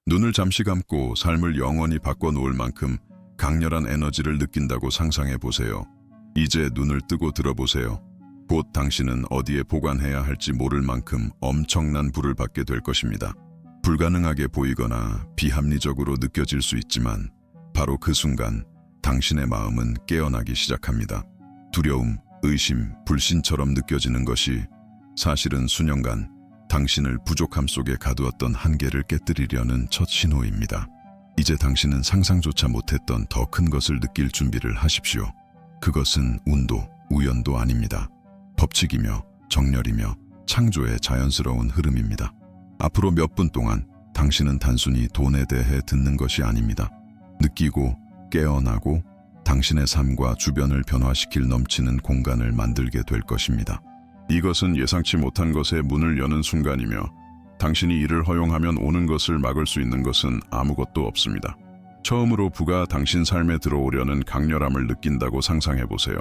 눈을 잠시 감고 삶을 영원히 바꿔놓을 만큼 강렬한 에너지를 느낀다고 상상해 보세요. 이제 눈을 뜨고 들어보세요. 곧 당신은 어디에 보관해야 할지 모를 만큼 엄청난 불을 받게 될 것입니다. 불가능하게 보이거나 비합리적으로 느껴질 수 있지만 바로 그 순간 당신의 마음은 깨어나기 시작합니다. 두려움, 의심, 불신처럼 느껴지는 것이 사실은 수년간 당신을 부족함 속에 가두었던 한계를 깨뜨리려는 첫 신호입니다. 이제 당신은 상상조차 못했던 더 큰 것을 느낄 준비를 하십시오. 그것은 운도, 우연도 아닙니다. 법칙이며 정렬이며 창조의 자연스러운 흐름입니다. 앞으로 몇 분 동안 당신은 단순히 돈에 대해 듣는 것이 아닙니다. 느끼고 깨어나고 당신의 삶과 주변을 변화시킬 넘치는 공간을 만들게 될 것입니다. 이것은 예상치 못한 것의 문을 여는 순간이며 당신이 이를 허용하면 오는 것을 막을 수 있는 것은 아무것도 없습니다. 처음으로 부가 당신 삶에 들어오려는 강렬함을 느낀다고 상상해보세요.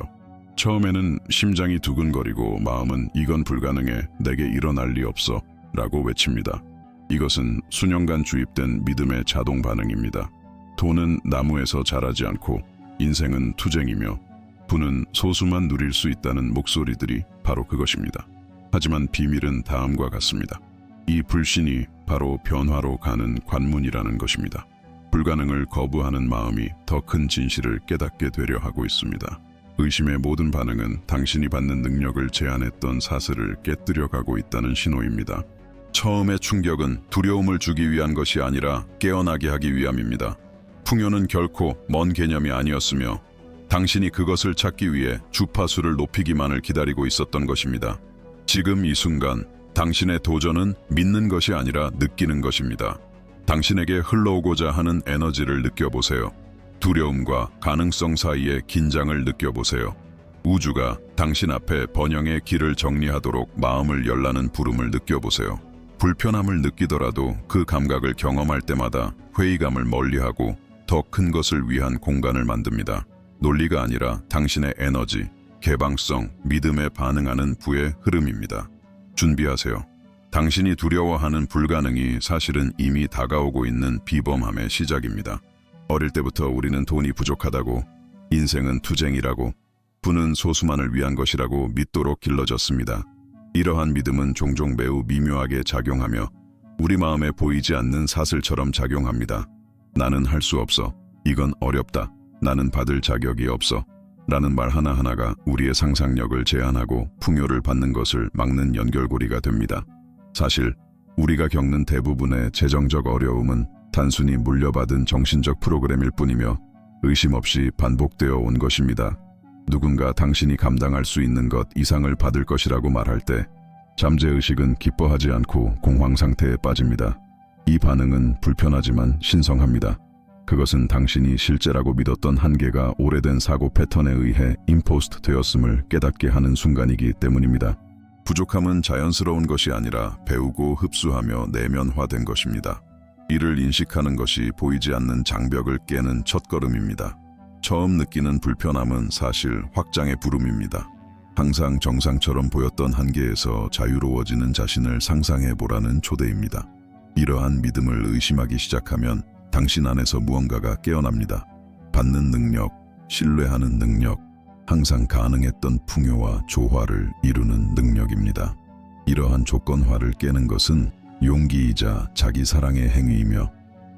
처음에는 심장이 두근거리고 마음은 이건 불가능해, 내게 일어날 리 없어 라고 외칩니다. 이것은 수년간 주입된 믿음의 자동 반응입니다. 돈은 나무에서 자라지 않고 인생은 투쟁이며 부는 소수만 누릴 수 있다는 목소리들이 바로 그것입니다. 하지만 비밀은 다음과 같습니다. 이 불신이 바로 변화로 가는 관문이라는 것입니다. 불가능을 거부하는 마음이 더 큰 진실을 깨닫게 되려 하고 있습니다. 의심의 모든 반응은 당신이 받는 능력을 제한했던 사슬을 깨뜨려 가고 있다는 신호입니다. 처음의 충격은 두려움을 주기 위한 것이 아니라 깨어나게 하기 위함입니다. 풍요는 결코 먼 개념이 아니었으며 당신이 그것을 찾기 위해 주파수를 높이기만을 기다리고 있었던 것입니다. 지금 이 순간 당신의 도전은 믿는 것이 아니라 느끼는 것입니다. 당신에게 흘러오고자 하는 에너지를 느껴보세요. 두려움과 가능성 사이의 긴장을 느껴보세요. 우주가 당신 앞에 번영의 길을 정리하도록 마음을 열라는 부름을 느껴보세요. 불편함을 느끼더라도 그 감각을 경험할 때마다 회의감을 멀리하고 더 큰 것을 위한 공간을 만듭니다. 논리가 아니라 당신의 에너지, 개방성, 믿음에 반응하는 부의 흐름입니다. 준비하세요. 당신이 두려워하는 불가능이 사실은 이미 다가오고 있는 비범함의 시작입니다. 어릴 때부터 우리는 돈이 부족하다고, 인생은 투쟁이라고, 부는 소수만을 위한 것이라고 믿도록 길러졌습니다. 이러한 믿음은 종종 매우 미묘하게 작용하며 우리 마음에 보이지 않는 사슬처럼 작용합니다. 나는 할 수 없어. 이건 어렵다. 나는 받을 자격이 없어. 라는 말 하나하나가 우리의 상상력을 제한하고 풍요를 받는 것을 막는 연결고리가 됩니다. 사실 우리가 겪는 대부분의 재정적 어려움은 단순히 물려받은 정신적 프로그램일 뿐이며 의심 없이 반복되어 온 것입니다. 누군가 당신이 감당할 수 있는 것 이상을 받을 것이라고 말할 때 잠재의식은 기뻐하지 않고 공황 상태에 빠집니다. 이 반응은 불편하지만 신성합니다. 그것은 당신이 실제라고 믿었던 한계가 오래된 사고 패턴에 의해 임포스트 되었음을 깨닫게 하는 순간이기 때문입니다. 부족함은 자연스러운 것이 아니라 배우고 흡수하며 내면화된 것입니다. 이를 인식하는 것이 보이지 않는 장벽을 깨는 첫걸음입니다. 처음 느끼는 불편함은 사실 확장의 부름입니다. 항상 정상처럼 보였던 한계에서 자유로워지는 자신을 상상해보라는 초대입니다. 이러한 믿음을 의심하기 시작하면 당신 안에서 무언가가 깨어납니다. 받는 능력, 신뢰하는 능력, 항상 가능했던 풍요와 조화를 이루는 능력입니다. 이러한 조건화를 깨는 것은 용기이자 자기 사랑의 행위이며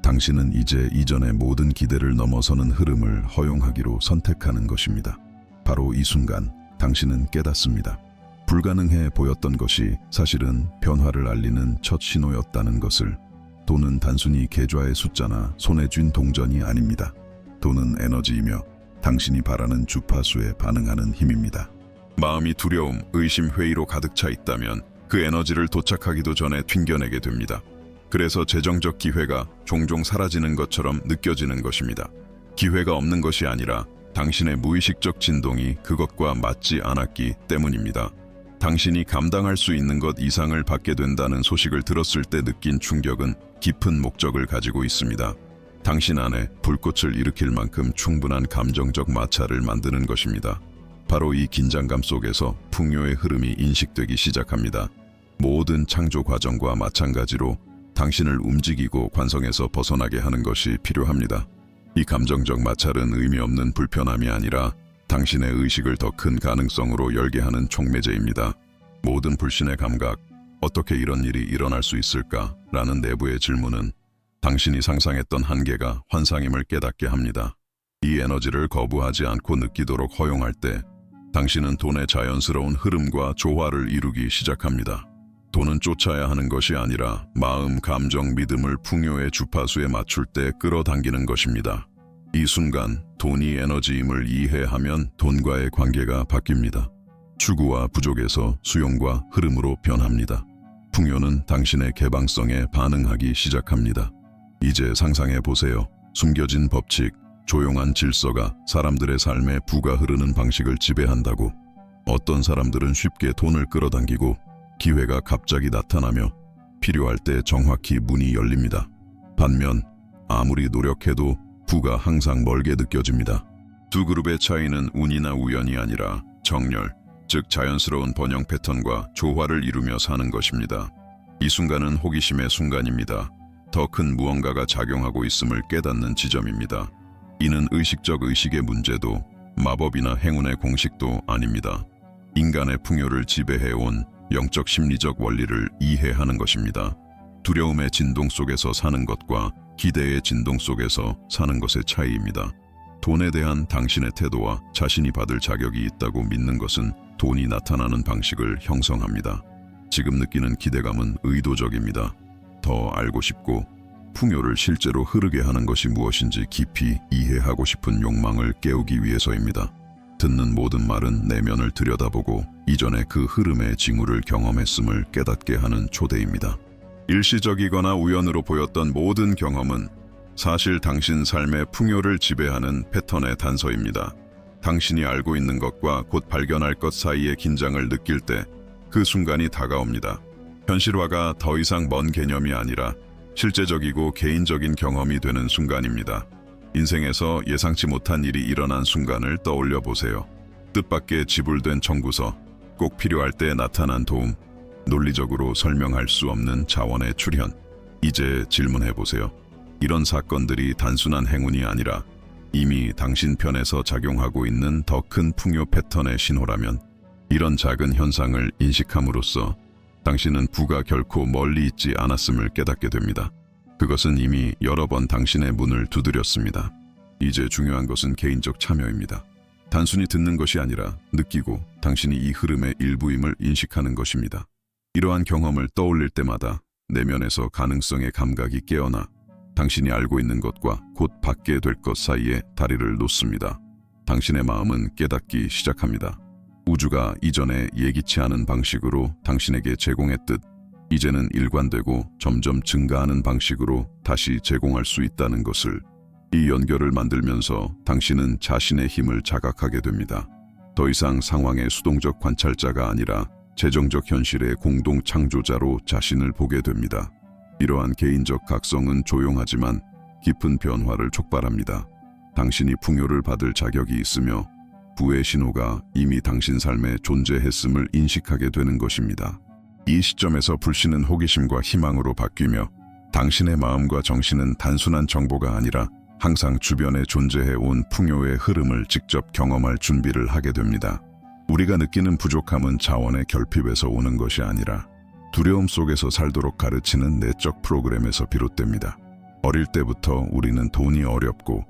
당신은 이제 이전의 모든 기대를 넘어서는 흐름을 허용하기로 선택하는 것입니다. 바로 이 순간 당신은 깨닫습니다. 불가능해 보였던 것이 사실은 변화를 알리는 첫 신호였다는 것을. 돈은 단순히 계좌의 숫자나 손에 쥔 동전이 아닙니다. 돈은 에너지이며 당신이 바라는 주파수에 반응하는 힘입니다. 마음이 두려움, 의심, 회의로 가득 차 있다면 그 에너지를 도착하기도 전에 튕겨내게 됩니다. 그래서 재정적 기회가 종종 사라지는 것처럼 느껴지는 것입니다. 기회가 없는 것이 아니라 당신의 무의식적 진동이 그것과 맞지 않았기 때문입니다. 당신이 감당할 수 있는 것 이상을 받게 된다는 소식을 들었을 때 느낀 충격은 깊은 목적을 가지고 있습니다. 당신 안에 불꽃을 일으킬 만큼 충분한 감정적 마찰을 만드는 것입니다. 바로 이 긴장감 속에서 풍요의 흐름이 인식되기 시작합니다. 모든 창조 과정과 마찬가지로 당신을 움직이고 관성에서 벗어나게 하는 것이 필요합니다. 이 감정적 마찰은 의미 없는 불편함이 아니라 당신의 의식을 더 큰 가능성으로 열게 하는 촉매제입니다. 모든 불신의 감각, 어떻게 이런 일이 일어날 수 있을까? 라는 내부의 질문은 당신이 상상했던 한계가 환상임을 깨닫게 합니다. 이 에너지를 거부하지 않고 느끼도록 허용할 때 당신은 돈의 자연스러운 흐름과 조화를 이루기 시작합니다. 돈은 쫓아야 하는 것이 아니라 마음, 감정, 믿음을 풍요의 주파수에 맞출 때 끌어당기는 것입니다. 이 순간 돈이 에너지임을 이해하면 돈과의 관계가 바뀝니다. 추구와 부족에서 수용과 흐름으로 변합니다. 풍요는 당신의 개방성에 반응하기 시작합니다. 이제 상상해 보세요. 숨겨진 법칙, 조용한 질서가 사람들의 삶에 부가 흐르는 방식을 지배한다고. 어떤 사람들은 쉽게 돈을 끌어당기고 기회가 갑자기 나타나며 필요할 때 정확히 문이 열립니다. 반면 아무리 노력해도 부가 항상 멀게 느껴집니다. 두 그룹의 차이는 운이나 우연이 아니라 정렬, 즉 자연스러운 번영 패턴과 조화를 이루며 사는 것입니다. 이 순간은 호기심의 순간입니다. 더 큰 무언가가 작용하고 있음을 깨닫는 지점입니다. 이는 의식적 의식의 문제도 마법이나 행운의 공식도 아닙니다. 인간의 풍요를 지배해온 영적 심리적 원리를 이해하는 것입니다. 두려움의 진동 속에서 사는 것과 기대의 진동 속에서 사는 것의 차이입니다. 돈에 대한 당신의 태도와 자신이 받을 자격이 있다고 믿는 것은 돈이 나타나는 방식을 형성합니다. 지금 느끼는 기대감은 의도적입니다. 더 알고 싶고 풍요를 실제로 흐르게 하는 것이 무엇인지 깊이 이해하고 싶은 욕망을 깨우기 위해서입니다. 듣는 모든 말은 내면을 들여다보고 이전에 그 흐름의 징후를 경험했음을 깨닫게 하는 초대입니다. 일시적이거나 우연으로 보였던 모든 경험은 사실 당신 삶의 풍요를 지배하는 패턴의 단서입니다. 당신이 알고 있는 것과 곧 발견할 것 사이의 긴장을 느낄 때 그 순간이 다가옵니다. 현실화가 더 이상 먼 개념이 아니라 실제적이고 개인적인 경험이 되는 순간입니다. 인생에서 예상치 못한 일이 일어난 순간을 떠올려 보세요. 뜻밖의 지불된 청구서, 꼭 필요할 때 나타난 도움, 논리적으로 설명할 수 없는 자원의 출현. 이제 질문해 보세요. 이런 사건들이 단순한 행운이 아니라 이미 당신 편에서 작용하고 있는 더 큰 풍요 패턴의 신호라면, 이런 작은 현상을 인식함으로써 당신은 부가 결코 멀리 있지 않았음을 깨닫게 됩니다. 그것은 이미 여러 번 당신의 문을 두드렸습니다. 이제 중요한 것은 개인적 참여입니다. 단순히 듣는 것이 아니라 느끼고 당신이 이 흐름의 일부임을 인식하는 것입니다. 이러한 경험을 떠올릴 때마다 내면에서 가능성의 감각이 깨어나 당신이 알고 있는 것과 곧 받게 될 것 사이에 다리를 놓습니다. 당신의 마음은 깨닫기 시작합니다. 우주가 이전에 예기치 않은 방식으로 당신에게 제공했듯 이제는 일관되고 점점 증가하는 방식으로 다시 제공할 수 있다는 것을. 이 연결을 만들면서 당신은 자신의 힘을 자각하게 됩니다. 더 이상 상황의 수동적 관찰자가 아니라 재정적 현실의 공동 창조자로 자신을 보게 됩니다. 이러한 개인적 각성은 조용하지만 깊은 변화를 촉발합니다. 당신이 풍요를 받을 자격이 있으며 부의 신호가 이미 당신 삶에 존재했음을 인식하게 되는 것입니다. 이 시점에서 불신은 호기심과 희망으로 바뀌며 당신의 마음과 정신은 단순한 정보가 아니라 항상 주변에 존재해온 풍요의 흐름을 직접 경험할 준비를 하게 됩니다. 우리가 느끼는 부족함은 자원의 결핍에서 오는 것이 아니라 두려움 속에서 살도록 가르치는 내적 프로그램에서 비롯됩니다. 어릴 때부터 우리는 돈이 어렵고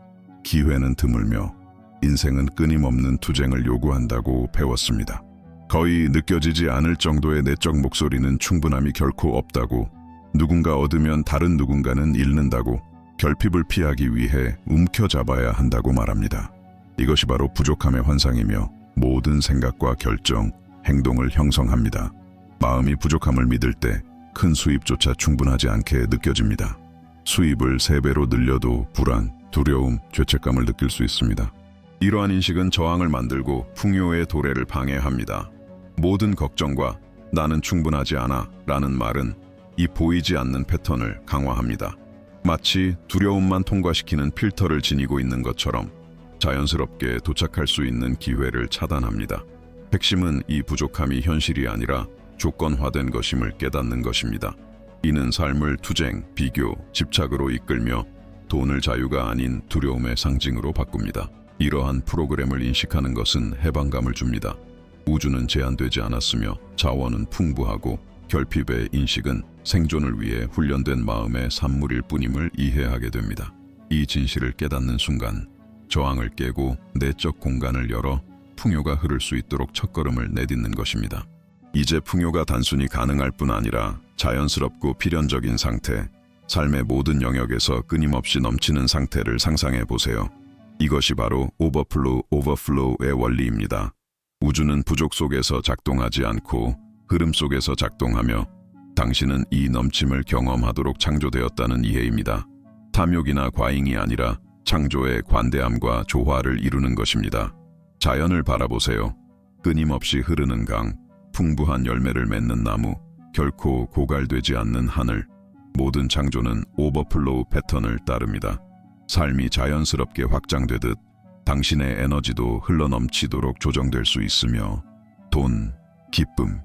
기회는 드물며 인생은 끊임없는 투쟁을 요구한다고 배웠습니다. 거의 느껴지지 않을 정도의 내적 목소리는 충분함이 결코 없다고, 누군가 얻으면 다른 누군가는 잃는다고, 결핍을 피하기 위해 움켜잡아야 한다고 말합니다. 이것이 바로 부족함의 환상이며 모든 생각과 결정, 행동을 형성합니다. 마음이 부족함을 믿을 때 큰 수입조차 충분하지 않게 느껴집니다. 수입을 3배로 늘려도 불안, 두려움, 죄책감을 느낄 수 있습니다. 이러한 인식은 저항을 만들고 풍요의 도래를 방해합니다. 모든 걱정과 나는 충분하지 않아 라는 말은 이 보이지 않는 패턴을 강화합니다. 마치 두려움만 통과시키는 필터를 지니고 있는 것처럼 자연스럽게 도착할 수 있는 기회를 차단합니다. 핵심은 이 부족함이 현실이 아니라 조건화된 것임을 깨닫는 것입니다. 이는 삶을 투쟁, 비교, 집착으로 이끌며 돈을 자유가 아닌 두려움의 상징으로 바꿉니다. 이러한 프로그램을 인식하는 것은 해방감을 줍니다. 우주는 제한되지 않았으며 자원은 풍부하고 결핍의 인식은 생존을 위해 훈련된 마음의 산물일 뿐임을 이해하게 됩니다. 이 진실을 깨닫는 순간 저항을 깨고 내적 공간을 열어 풍요가 흐를 수 있도록 첫걸음을 내딛는 것입니다. 이제 풍요가 단순히 가능할 뿐 아니라 자연스럽고 필연적인 상태, 삶의 모든 영역에서 끊임없이 넘치는 상태를 상상해 보세요. 이것이 바로 오버플로우의 원리입니다. 우주는 부족 속에서 작동하지 않고 흐름 속에서 작동하며 당신은 이 넘침을 경험하도록 창조되었다는 이해입니다. 탐욕이나 과잉이 아니라 창조의 관대함과 조화를 이루는 것입니다. 자연을 바라보세요. 끊임없이 흐르는 강, 풍부한 열매를 맺는 나무, 결코 고갈되지 않는 하늘. 모든 창조는 오버플로우 패턴을 따릅니다. 삶이 자연스럽게 확장되듯 당신의 에너지도 흘러넘치도록 조정될 수 있으며 돈, 기쁨,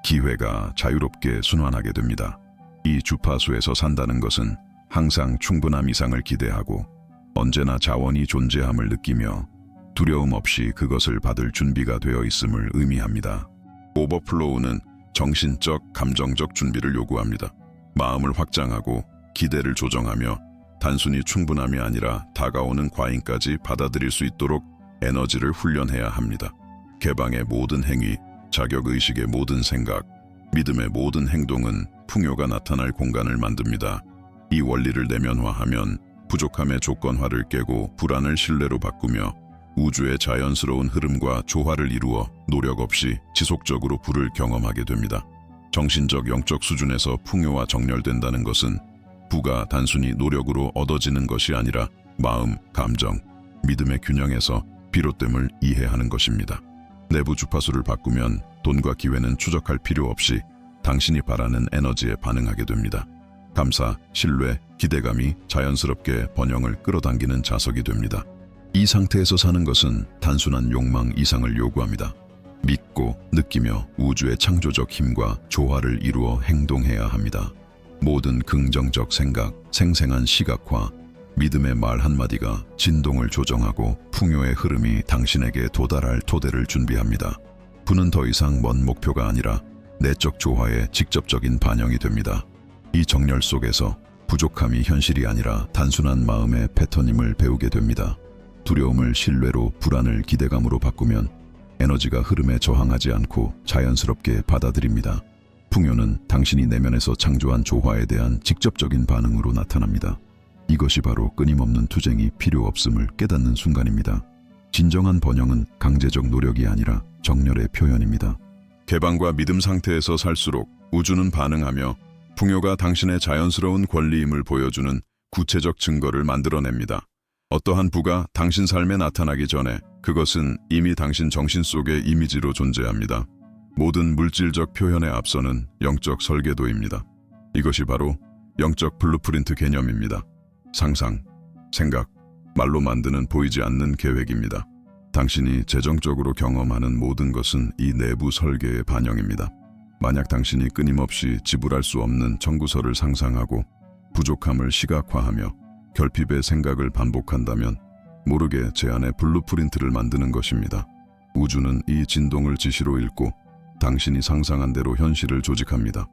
기회가 자유롭게 순환하게 됩니다. 이 주파수에서 산다는 것은 항상 충분함 이상을 기대하고 언제나 자원이 존재함을 느끼며 두려움 없이 그것을 받을 준비가 되어 있음을 의미합니다. 오버플로우는 정신적, 감정적 준비를 요구합니다. 마음을 확장하고 기대를 조정하며 단순히 충분함이 아니라 다가오는 과잉까지 받아들일 수 있도록 에너지를 훈련해야 합니다. 개방의 모든 행위, 자격의식의 모든 생각, 믿음의 모든 행동은 풍요가 나타날 공간을 만듭니다. 이 원리를 내면화하면 부족함의 조건화를 깨고 불안을 신뢰로 바꾸며 우주의 자연스러운 흐름과 조화를 이루어 노력 없이 지속적으로 부를 경험하게 됩니다. 정신적 영적 수준에서 풍요와 정렬된다는 것은 부가 단순히 노력으로 얻어지는 것이 아니라 마음, 감정, 믿음의 균형에서 비롯됨을 이해하는 것입니다. 내부 주파수를 바꾸면 돈과 기회는 추적할 필요 없이 당신이 바라는 에너지에 반응하게 됩니다. 감사, 신뢰, 기대감이 자연스럽게 번영을 끌어당기는 자석이 됩니다. 이 상태에서 사는 것은 단순한 욕망 이상을 요구합니다. 믿고 느끼며 우주의 창조적 힘과 조화를 이루어 행동해야 합니다. 모든 긍정적 생각, 생생한 시각화, 믿음의 말 한마디가 진동을 조정하고 풍요의 흐름이 당신에게 도달할 토대를 준비합니다. 부는 더 이상 먼 목표가 아니라 내적 조화의 직접적인 반영이 됩니다. 이 정렬 속에서 부족함이 현실이 아니라 단순한 마음의 패턴임을 배우게 됩니다. 두려움을 신뢰로, 불안을 기대감으로 바꾸면 에너지가 흐름에 저항하지 않고 자연스럽게 받아들입니다. 풍요는 당신이 내면에서 창조한 조화에 대한 직접적인 반응으로 나타납니다. 이것이 바로 끊임없는 투쟁이 필요 없음을 깨닫는 순간입니다. 진정한 번영은 강제적 노력이 아니라 정렬의 표현입니다. 개방과 믿음 상태에서 살수록 우주는 반응하며 풍요가 당신의 자연스러운 권리임을 보여주는 구체적 증거를 만들어냅니다. 어떠한 부가 당신 삶에 나타나기 전에 그것은 이미 당신 정신 속의 이미지로 존재합니다. 모든 물질적 표현에 앞서는 영적 설계도입니다. 이것이 바로 영적 블루프린트 개념입니다. 상상, 생각, 말로 만드는 보이지 않는 계획입니다. 당신이 재정적으로 경험하는 모든 것은 이 내부 설계의 반영입니다. 만약 당신이 끊임없이 지불할 수 없는 청구서를 상상하고 부족함을 시각화하며 결핍의 생각을 반복한다면 모르게 제 안에 블루프린트를 만드는 것입니다. 우주는 이 진동을 지시로 읽고 당신이 상상한 대로 현실을 조직합니다.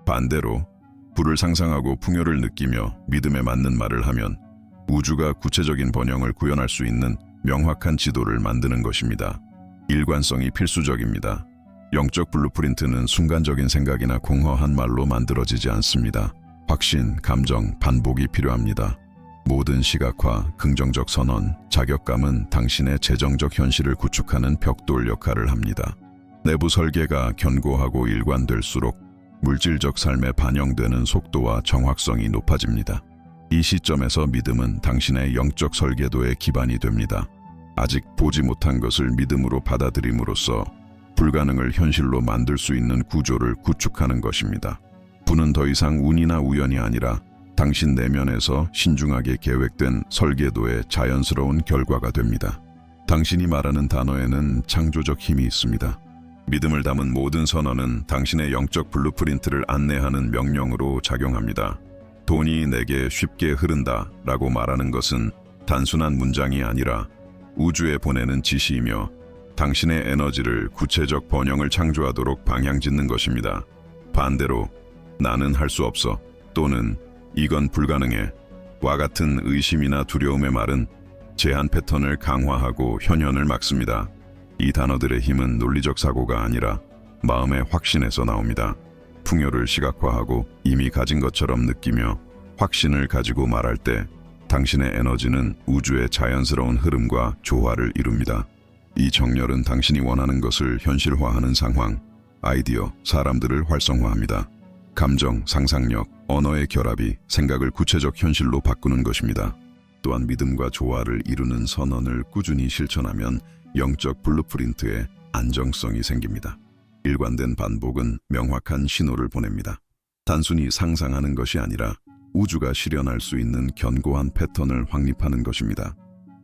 반대로 부를 상상하고 풍요를 느끼며 믿음에 맞는 말을 하면 우주가 구체적인 번영을 구현할 수 있는 명확한 지도를 만드는 것입니다. 일관성이 필수적입니다. 영적 블루프린트는 순간적인 생각이나 공허한 말로 만들어지지 않습니다. 확신, 감정, 반복이 필요합니다. 모든 시각화, 긍정적 선언, 자격감은 당신의 재정적 현실을 구축하는 벽돌 역할을 합니다. 내부 설계가 견고하고 일관될수록 물질적 삶에 반영되는 속도와 정확성이 높아집니다. 이 시점에서 믿음은 당신의 영적 설계도의 기반이 됩니다. 아직 보지 못한 것을 믿음으로 받아들임으로써 불가능을 현실로 만들 수 있는 구조를 구축하는 것입니다. 부는 더 이상 운이나 우연이 아니라 당신 내면에서 신중하게 계획된 설계도의 자연스러운 결과가 됩니다. 당신이 말하는 단어에는 창조적 힘이 있습니다. 믿음을 담은 모든 선언은 당신의 영적 블루프린트를 안내하는 명령으로 작용합니다. 돈이 내게 쉽게 흐른다 라고 말하는 것은 단순한 문장이 아니라 우주에 보내는 지시이며 당신의 에너지를 구체적 번영을 창조하도록 방향짓는 것입니다. 반대로 나는 할 수 없어 또는 이건 불가능해 와 같은 의심이나 두려움의 말은 제한 패턴을 강화하고 현현을 막습니다. 이 단어들의 힘은 논리적 사고가 아니라 마음의 확신에서 나옵니다. 풍요를 시각화하고 이미 가진 것처럼 느끼며 확신을 가지고 말할 때 당신의 에너지는 우주의 자연스러운 흐름과 조화를 이룹니다. 이 정렬은 당신이 원하는 것을 현실화하는 상황, 아이디어, 사람들을 활성화합니다. 감정, 상상력, 언어의 결합이 생각을 구체적 현실로 바꾸는 것입니다. 또한 믿음과 조화를 이루는 선언을 꾸준히 실천하면 영적 블루프린트에 안정성이 생깁니다. 일관된 반복은 명확한 신호를 보냅니다. 단순히 상상하는 것이 아니라 우주가 실현할 수 있는 견고한 패턴을 확립하는 것입니다.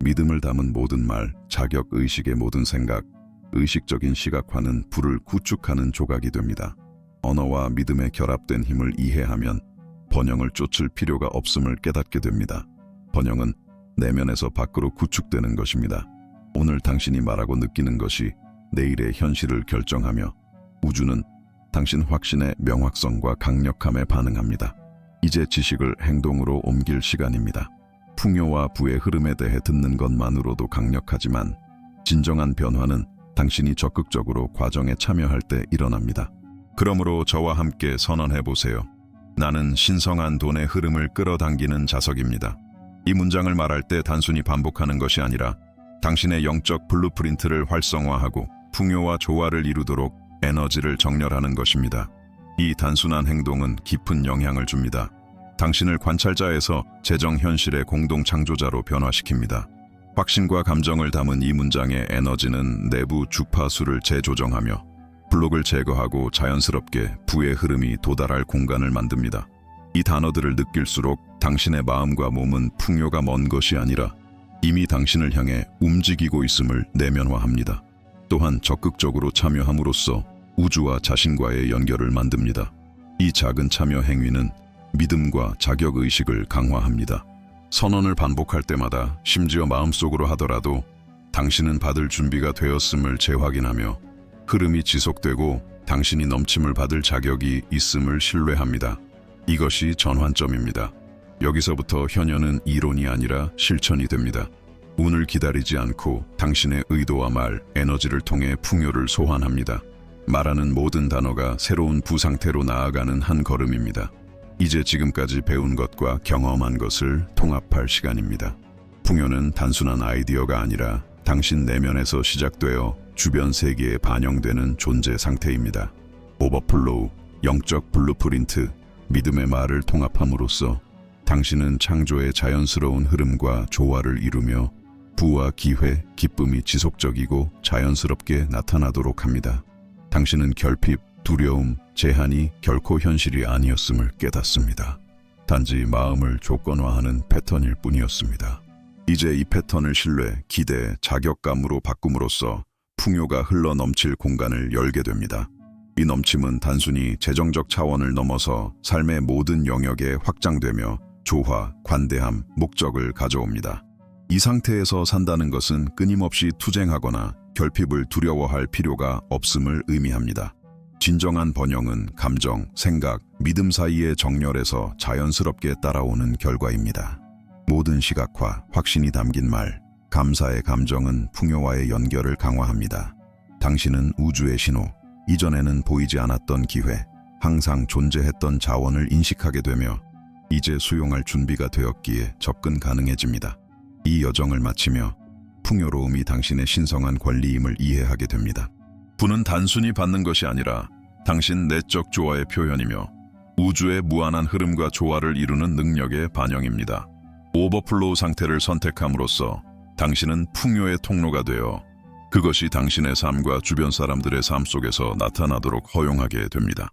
믿음을 담은 모든 말, 자격의식의 모든 생각, 의식적인 시각화는 불을 구축하는 조각이 됩니다. 언어와 믿음의 결합된 힘을 이해하면 번영을 쫓을 필요가 없음을 깨닫게 됩니다. 번영은 내면에서 밖으로 구축되는 것입니다. 오늘 당신이 말하고 느끼는 것이 내일의 현실을 결정하며 우주는 당신 확신의 명확성과 강력함에 반응합니다. 이제 지식을 행동으로 옮길 시간입니다. 풍요와 부의 흐름에 대해 듣는 것만으로도 강력하지만 진정한 변화는 당신이 적극적으로 과정에 참여할 때 일어납니다. 그러므로 저와 함께 선언해보세요. 나는 신성한 돈의 흐름을 끌어당기는 자석입니다. 이 문장을 말할 때 단순히 반복하는 것이 아니라 당신의 영적 블루프린트를 활성화하고 풍요와 조화를 이루도록 에너지를 정렬하는 것입니다. 이 단순한 행동은 깊은 영향을 줍니다. 당신을 관찰자에서 재정 현실의 공동 창조자로 변화시킵니다. 확신과 감정을 담은 이 문장의 에너지는 내부 주파수를 재조정하며 블록을 제거하고 자연스럽게 부의 흐름이 도달할 공간을 만듭니다. 이 단어들을 느낄수록 당신의 마음과 몸은 풍요가 먼 것이 아니라 이미 당신을 향해 움직이고 있음을 내면화합니다. 또한 적극적으로 참여함으로써 우주와 자신과의 연결을 만듭니다. 이 작은 참여 행위는 믿음과 자격의식을 강화합니다. 선언을 반복할 때마다 심지어 마음속으로 하더라도 당신은 받을 준비가 되었음을 재확인하며 흐름이 지속되고 당신이 넘침을 받을 자격이 있음을 신뢰합니다. 이것이 전환점입니다. 여기서부터 현현은 이론이 아니라 실천이 됩니다. 운을 기다리지 않고 당신의 의도와 말, 에너지를 통해 풍요를 소환합니다. 말하는 모든 단어가 새로운 부상태로 나아가는 한 걸음입니다. 이제 지금까지 배운 것과 경험한 것을 통합할 시간입니다. 풍요는 단순한 아이디어가 아니라 당신 내면에서 시작되어 주변 세계에 반영되는 존재 상태입니다. 오버플로우, 영적 블루프린트, 믿음의 말을 통합함으로써 당신은 창조의 자연스러운 흐름과 조화를 이루며 부와 기회, 기쁨이 지속적이고 자연스럽게 나타나도록 합니다. 당신은 결핍, 두려움, 제한이 결코 현실이 아니었음을 깨닫습니다. 단지 마음을 조건화하는 패턴일 뿐이었습니다. 이제 이 패턴을 신뢰, 기대, 자격감으로 바꿈으로써 풍요가 흘러 넘칠 공간을 열게 됩니다. 이 넘침은 단순히 재정적 차원을 넘어서 삶의 모든 영역에 확장되며 조화, 관대함, 목적을 가져옵니다. 이 상태에서 산다는 것은 끊임없이 투쟁하거나 결핍을 두려워할 필요가 없음을 의미합니다. 진정한 번영은 감정, 생각, 믿음 사이의 정렬에서 자연스럽게 따라오는 결과입니다. 모든 시각화, 확신이 담긴 말, 감사의 감정은 풍요와의 연결을 강화합니다. 당신은 우주의 신호, 이전에는 보이지 않았던 기회, 항상 존재했던 자원을 인식하게 되며 이제 수용할 준비가 되었기에 접근 가능해집니다. 이 여정을 마치며 풍요로움이 당신의 신성한 권리임을 이해하게 됩니다. 부는 단순히 받는 것이 아니라 당신 내적 조화의 표현이며 우주의 무한한 흐름과 조화를 이루는 능력의 반영입니다. 오버플로우 상태를 선택함으로써 당신은 풍요의 통로가 되어 그것이 당신의 삶과 주변 사람들의 삶 속에서 나타나도록 허용하게 됩니다.